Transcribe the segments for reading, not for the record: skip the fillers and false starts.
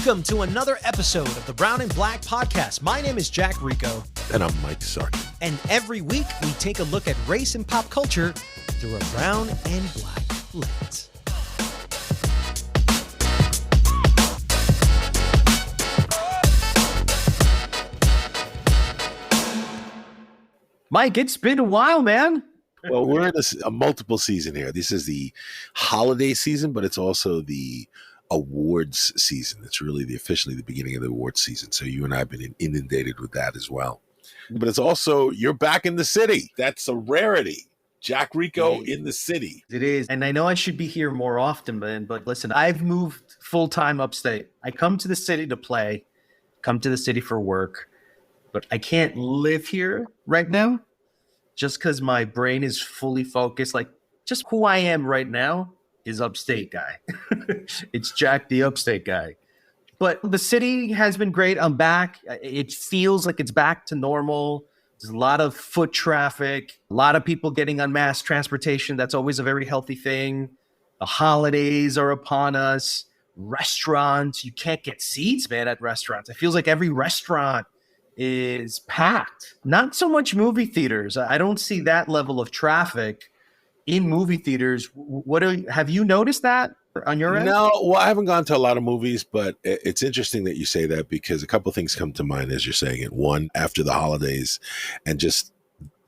Welcome to another episode of the Brown and Black podcast. My name is Jack Rico. And I'm Mike Sargent. And every week we take a look at race and pop culture through a brown and black lens. Mike, it's been a while, man. Well, we're in a multiple season here. This is the holiday season, but it's also the awards season. It's really officially the beginning of the awards season. So you and I have been inundated with that as well. But it's also, you're back in the city. That's a rarity. Jack Rico in the city. It is. And I know I should be here more often, man, but listen, I've moved full-time upstate. I come to the city to play, come to the city for work, but I can't live here right now just because my brain is fully focused. Like, just who I am right now is upstate guy. It's Jack the upstate guy. But the city has been great. I'm back. It feels like it's back to normal. There's a lot of foot traffic, a lot of people getting on mass transportation. That's always a very healthy thing. The holidays are upon us. Restaurants, you can't get seats, man, at restaurants. It feels like every restaurant is packed. Not so much movie theaters. I don't see that level of traffic in movie theaters. Have you noticed that on your end? No, well, I haven't gone to a lot of movies, but it's interesting that you say that because a couple of things come to mind as you're saying it. One, after the holidays, and just,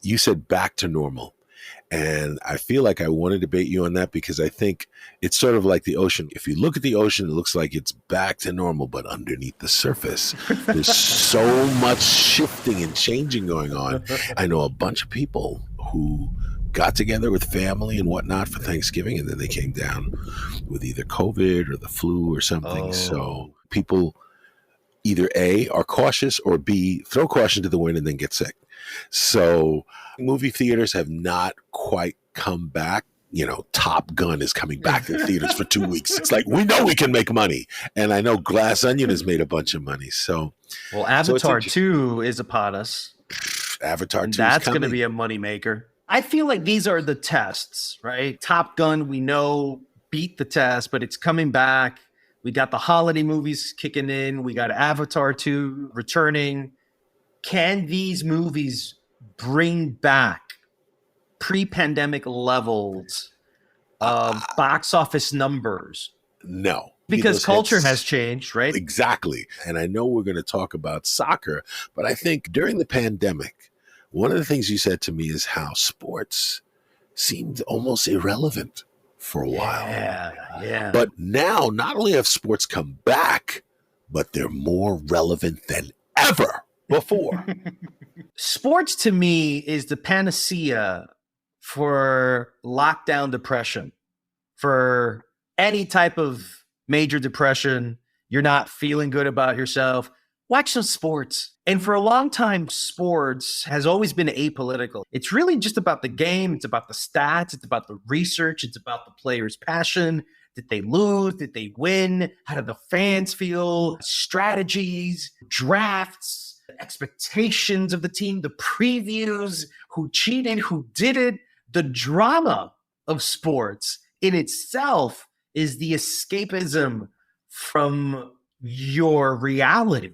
you said back to normal. And I feel like I want to debate you on that because I think it's sort of like the ocean. If you look at the ocean, it looks like it's back to normal, but underneath the surface, there's so much shifting and changing going on. I know a bunch of people who got together with family and whatnot for Thanksgiving, and then they came down with either COVID or the flu or something. So people either A, are cautious, or B, throw caution to the wind and then get sick. So movie theaters have not quite come back. You know, Top Gun is coming back to the theaters for 2 weeks. It's like, we know we can make money. And I know Glass Onion has made a bunch of money. So, well, Avatar 2 is upon us. Avatar 2 That's going to be a moneymaker. I feel like these are the tests, right? Top Gun, we know, beat the test, but it's coming back. We got the holiday movies kicking in. We got Avatar 2 returning. Can these movies bring back pre-pandemic levels of box office numbers? No. Because culture has changed, right? Exactly. And I know we're going to talk about soccer, but I think during the pandemic, one of the things you said to me is how sports seemed almost irrelevant for a while. Yeah. But now, not only have sports come back, but they're more relevant than ever before. Sports to me is the panacea for lockdown depression, for any type of major depression. You're not feeling good about yourself. Watch some sports. And for a long time, sports has always been apolitical. It's really just about the game. It's about the stats. It's about the research. It's about the player's passion. Did they lose? Did they win? How did the fans feel? Strategies, drafts, expectations of the team, the previews, who cheated, who did it. The drama of sports in itself is the escapism from your reality.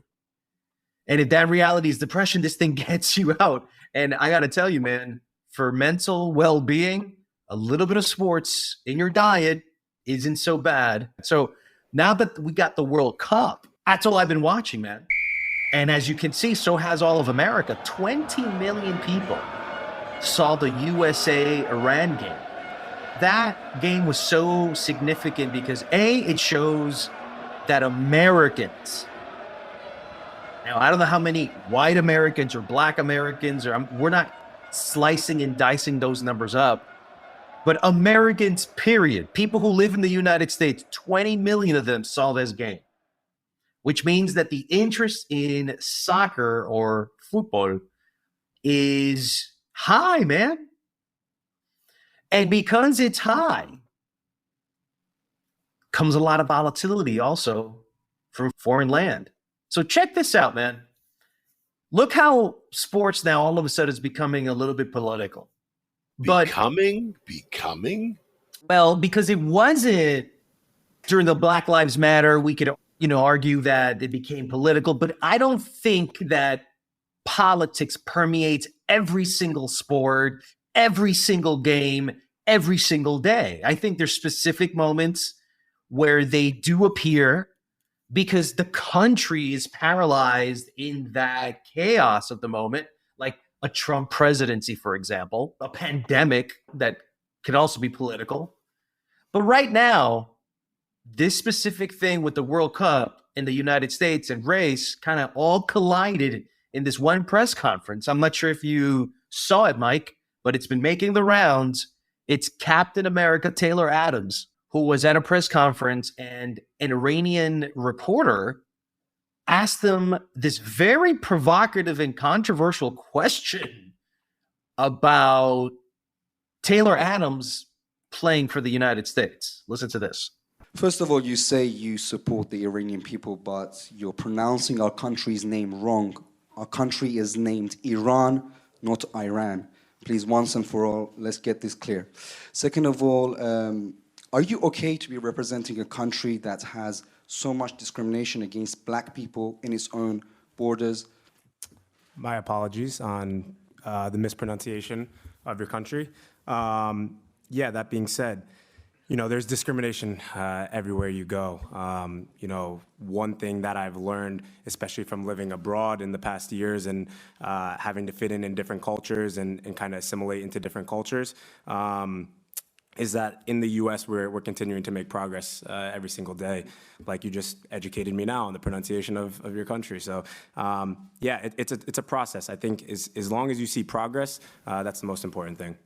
And if that reality is depression, this thing gets you out. And I got to tell you, man, for mental well-being, a little bit of sports in your diet isn't so bad. So now that we got the World Cup, that's all I've been watching, man. And as you can see, so has all of America. 20 million people saw the USA-Iran game. That game was so significant because A, it shows that Americans, now, I don't know how many white Americans or black Americans, we're not slicing and dicing those numbers up, but Americans, period, people who live in the United States, 20 million of them saw this game, which means that the interest in soccer or football is high, man. And because it's high, comes a lot of volatility also from foreign land. So check this out, man. Look how sports now all of a sudden is becoming a little bit political. Becoming? Well, because it wasn't during the Black Lives Matter. We could argue that it became political, but I don't think that politics permeates every single sport, every single game, every single day. I think there's specific moments where they do appear because the country is paralyzed in that chaos of the moment, like a Trump presidency, for example, a pandemic that can also be political. But right now, this specific thing with the World Cup in the United States and race kind of all collided in this one press conference. I'm not sure if you saw it, Mike, but it's been making the rounds. It's Captain America Taylor Adams, who was at a press conference, and an Iranian reporter asked them this very provocative and controversial question about Taylor Adams playing for the United States. Listen to this. First of all, you say you support the Iranian people, but you're pronouncing our country's name wrong. Our country is named Iran, not Iran. Please, once and for all, let's get this clear. Second of all, are you okay to be representing a country that has so much discrimination against black people in its own borders? My apologies on the mispronunciation of your country. Yeah, that being said, there's discrimination everywhere you go. One thing that I've learned, especially from living abroad in the past years and having to fit in different cultures and kind of assimilate into different cultures, is that in the U.S. we're continuing to make progress every single day. Like you just educated me now on the pronunciation of your country. So yeah, it's a process. I think as long as you see progress, that's the most important thing.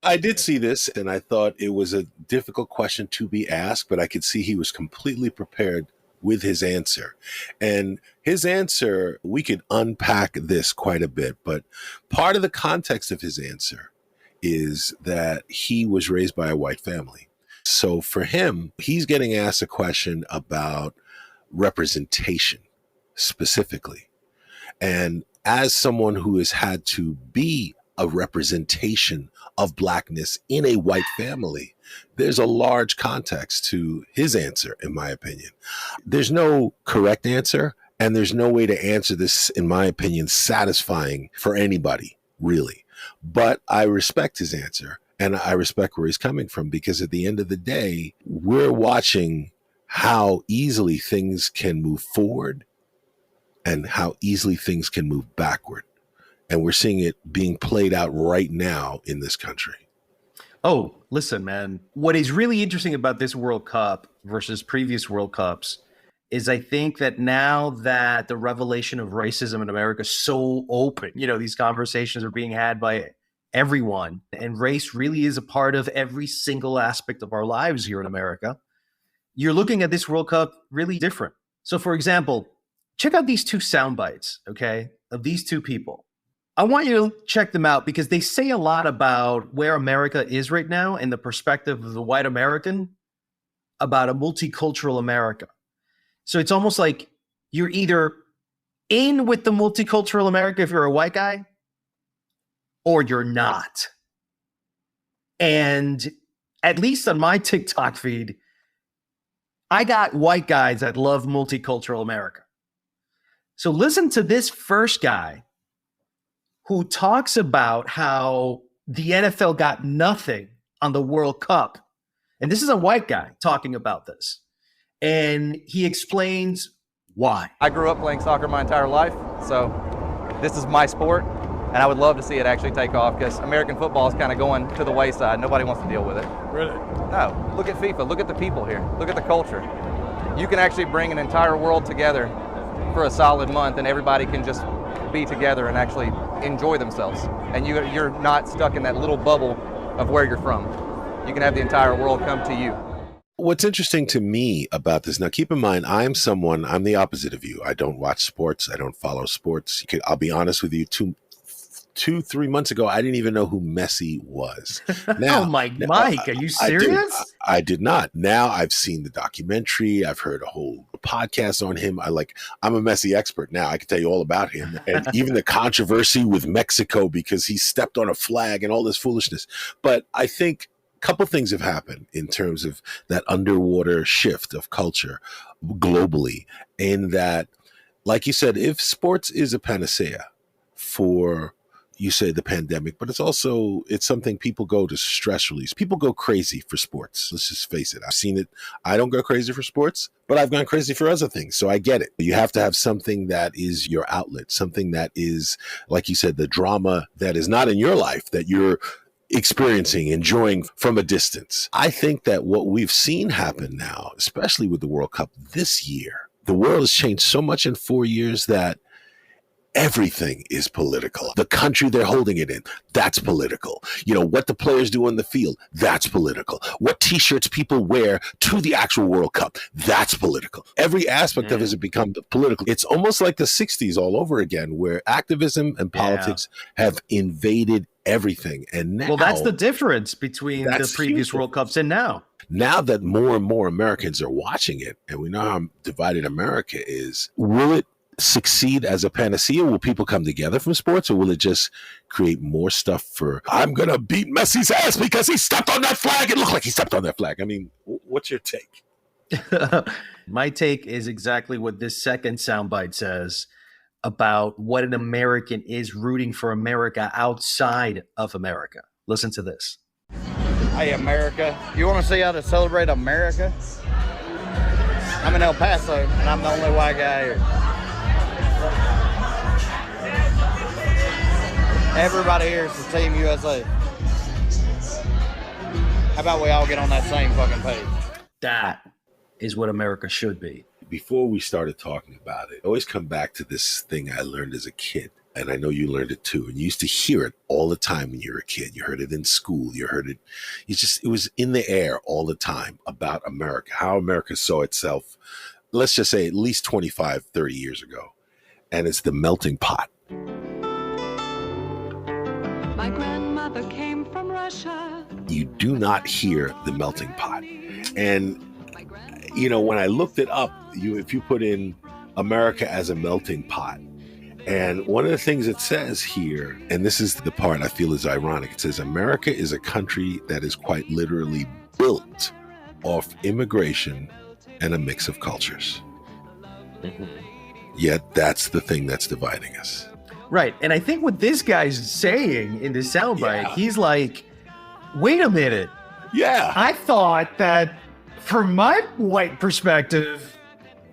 I did see this, and I thought it was a difficult question to be asked, but I could see he was completely prepared with his answer. And his answer, we could unpack this quite a bit, but part of the context of his answer is that he was raised by a white family. So for him, he's getting asked a question about representation specifically. And as someone who has had to be a representation of blackness in a white family, there's a large context to his answer, in my opinion. There's no correct answer, and there's no way to answer this, in my opinion, satisfying for anybody, really. But I respect his answer, and I respect where he's coming from, because at the end of the day, we're watching how easily things can move forward and how easily things can move backward. And we're seeing it being played out right now in this country. Oh, listen, man. What is really interesting about this World Cup versus previous World Cups is I think that now that the revelation of racism in America is so open, these conversations are being had by everyone, and race really is a part of every single aspect of our lives here in America. You're looking at this World Cup really different. So, for example, check out these two sound bites, okay, of these two people. I want you to check them out because they say a lot about where America is right now and the perspective of the white American about a multicultural America. So it's almost like you're either in with the multicultural America if you're a white guy, or you're not. And at least on my TikTok feed, I got white guys that love multicultural America. So listen to this first guy who talks about how the NFL got nothing on the World Cup. And this is a white guy talking about this. And he explains why. I grew up playing soccer my entire life, so this is my sport, and I would love to see it actually take off because American football is kind of going to the wayside. Nobody wants to deal with it. Really? No. Look at FIFA. Look at the people here. Look at the culture. You can actually bring an entire world together for a solid month, and everybody can just be together and actually enjoy themselves. And you're not stuck in that little bubble of where you're from. You can have the entire world come to you. What's interesting to me about this, now keep in mind, I'm the opposite of you. I don't watch sports. I don't follow sports. I'll be honest with you, 3 months ago, I didn't even know who Messi was. Now, oh my, Mike, are you serious? I did not. Now I've seen the documentary. I've heard a whole podcast on him. I'm a Messi expert now. I can tell you all about him. And even the controversy with Mexico because he stepped on a flag and all this foolishness. But I think couple things have happened in terms of that underwater shift of culture globally, in that, like you said, if sports is a panacea for, you say, the pandemic, but it's something people go to stress release. People go crazy for sports. Let's just face it. I've seen it. I don't go crazy for sports, but I've gone crazy for other things. So I get it. You have to have something that is your outlet, something that is, like you said, the drama that is not in your life, that you're experiencing, enjoying from a distance. I think that what we've seen happen now, especially with the World Cup this year, the world has changed so much in 4 years that everything is political. The country they're holding it in, that's political. What the players do on the field, that's political. What t-shirts people wear to the actual World Cup, that's political. Every aspect of it has become political. It's almost like the 60s all over again, where activism and politics have invaded everything. And now, well, that's the difference between the previous World Cups and now. Now that more and more Americans are watching it, and we know how divided America is, will it succeed as a panacea? Will people come together from sports, or will it just create more stuff for, I'm going to beat Messi's ass because he stepped on that flag? It looked like he stepped on that flag. I mean, what's your take? My take is exactly what this second soundbite says about what an American is rooting for America outside of America. Listen to this. Hey, America, you want to see how to celebrate America? I'm in El Paso, and I'm the only white guy here. Everybody here is the Team USA. How about we all get on that same fucking page? That is what America should be. Before we started talking about it, I always come back to this thing I learned as a kid. And I know you learned it too. And you used to hear it all the time when you were a kid. You heard it in school. You heard it. It was in the air all the time about America, how America saw itself, let's just say at least 25, 30 years ago. And it's the melting pot. My grandmother came from Russia. You do not hear the melting pot. And, when I looked it up, if you put in America as a melting pot, and one of the things it says here, and this is the part I feel is ironic, it says America is a country that is quite literally built off immigration and a mix of cultures. Yet that's the thing that's dividing us. Right. And I think what this guy's saying in this soundbite, he's like, wait a minute. Yeah. I thought that from my white perspective,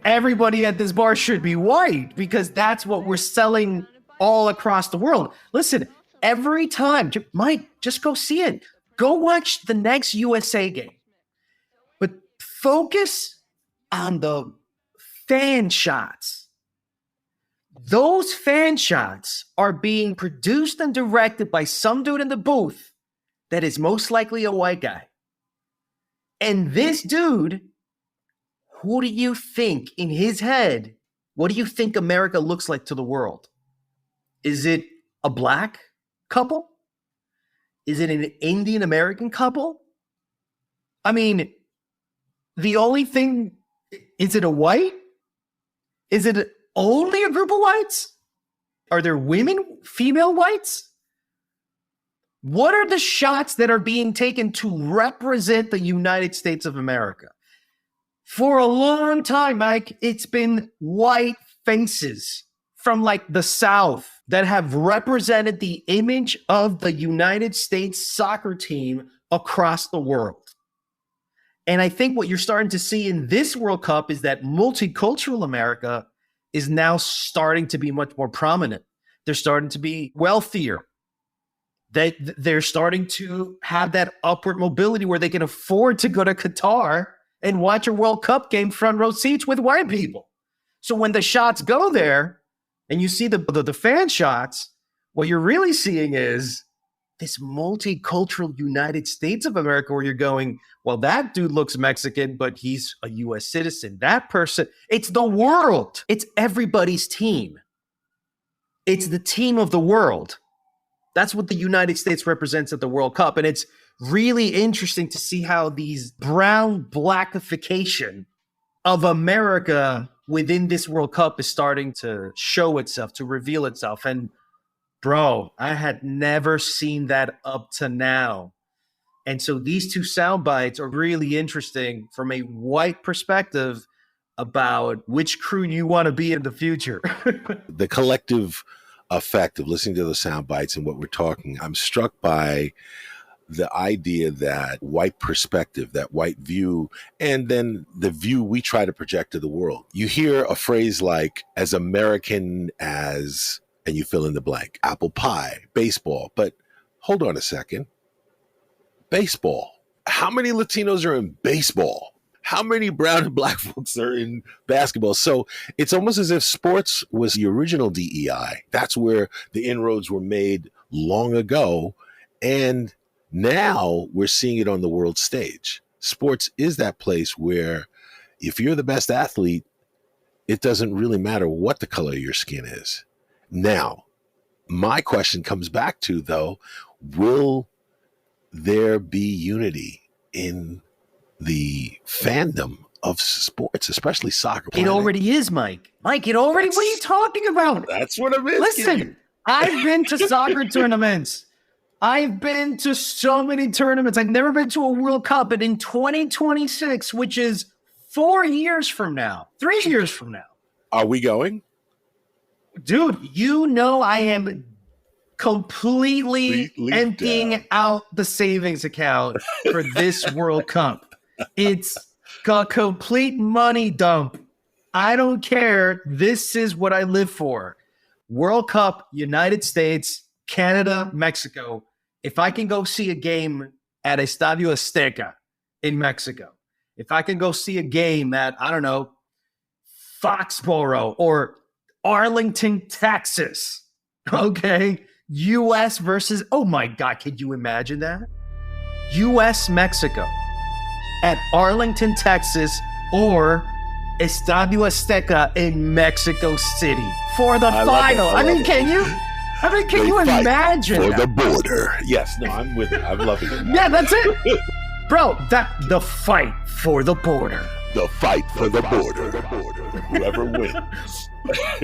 everybody at this bar should be white because that's what we're selling all across the world. Listen, every time, Mike, just go see it. Go watch the next USA game. But focus on the fan shots. Those fan shots are being produced and directed by some dude in the booth that is most likely a white guy. And this dude, who do you think in his head, what do you think America looks like to the world? Is it a black couple? Is it an Indian American couple? I mean, the only thing, is it a white? Is it only a group of whites? Are there women, female whites? What are the shots that are being taken to represent the United States of America? For a long time, Mike, it's been white faces from like the South that have represented the image of the United States soccer team across the world. And I think what you're starting to see in this World Cup is that multicultural America is now starting to be much more prominent. They're starting to be wealthier. They're starting to have that upward mobility where they can afford to go to Qatar and watch a World Cup game front row seats with white people. So when the shots go there and you see the fan shots, what you're really seeing is this multicultural United States of America where you're going, well, that dude looks Mexican, but he's a U.S. citizen. That person, it's the world. It's everybody's team. It's the team of the world. That's what the United States represents at the World Cup. And it's really interesting to see how these brown blackification of America within this World Cup is starting to show itself, to reveal itself. And bro, I had never seen that up to now And so these two sound bites are really interesting from a white perspective about which crew you want to be in the future. The collective effect of listening to the sound bites and what we're talking, I'm struck by the idea that white perspective, that white view, and then the view we try to project to the world. You hear a phrase like, as American as, and you fill in the blank, apple pie, baseball. But hold on a second. Baseball. How many Latinos are in baseball? How many brown and black folks are in basketball? So it's almost as if sports was the original DEI. That's where the inroads were made long ago. And now we're seeing it on the world stage. Sports is that place where if you're the best athlete, it doesn't really matter what the color of your skin is. Now, my question comes back to, though, will there be unity in the fandom of sports, especially soccer? It already is, Mike. Mike, it already, what are you talking about? That's what I'm asking. Listen, I've been to soccer tournaments. I've been to so many tournaments. I've never been to a World Cup. But in 2026, which is 4 years from now, 3 years from now. Are we going? Dude, you know I am completely emptying out the savings account for this World Cup. It's a complete money dump. I don't care. This is what I live for. World Cup, United States, Canada, Mexico. If I can go see a game at Estadio Azteca in Mexico, if I can go see a game at, I don't know, Foxborough or Arlington, Texas, okay, U.S. versus, oh my God, could you imagine that? U.S. Mexico at Arlington, Texas, or Estadio Azteca in Mexico City for the final. I mean, can you imagine for that? the border? Yes, no, I'm with it. I'm loving it. Yeah, that's it. Bro, the fight for the border. The fight for the border. Whoever wins.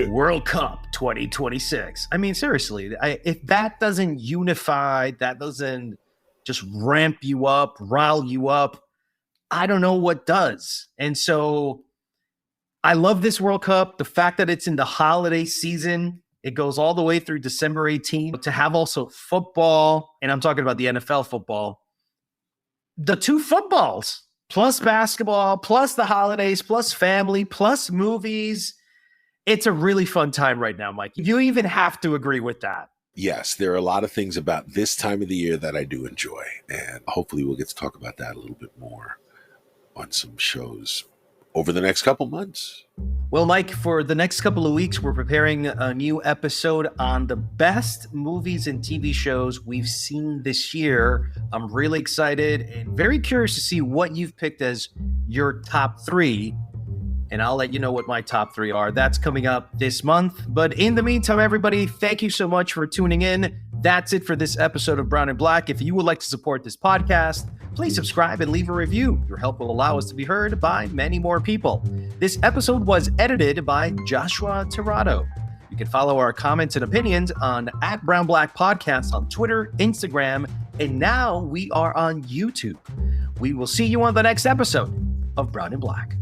World Cup 2026. I mean, seriously, if that doesn't unify, that doesn't just ramp you up, rile you up, I don't know what does. And so I love this World Cup. The fact that it's in the holiday season, it goes all the way through December 18th. To have also football, and I'm talking about the NFL football, the two footballs, plus basketball, plus the holidays, plus family, plus movies. It's a really fun time right now, Mike. You even have to agree with that. Yes, there are a lot of things about this time of the year that I do enjoy. And hopefully we'll get to talk about that a little bit more on some shows over the next couple months. Well, Mike, for the next couple of weeks, we're preparing a new episode on the best movies and TV shows we've seen this year. I'm really excited and very curious to see what you've picked as your top three. And I'll let you know what my top three are. That's coming up this month. But in the meantime, everybody, thank you so much for tuning in. That's it for this episode of Brown and Black. If you would like to support this podcast, please subscribe and leave a review. Your help will allow us to be heard by many more people. This episode was edited by Joshua Tirado. You can follow our comments and opinions on @BrownBlack Podcast on Twitter, Instagram, and now we are on YouTube. We will see you on the next episode of Brown and Black.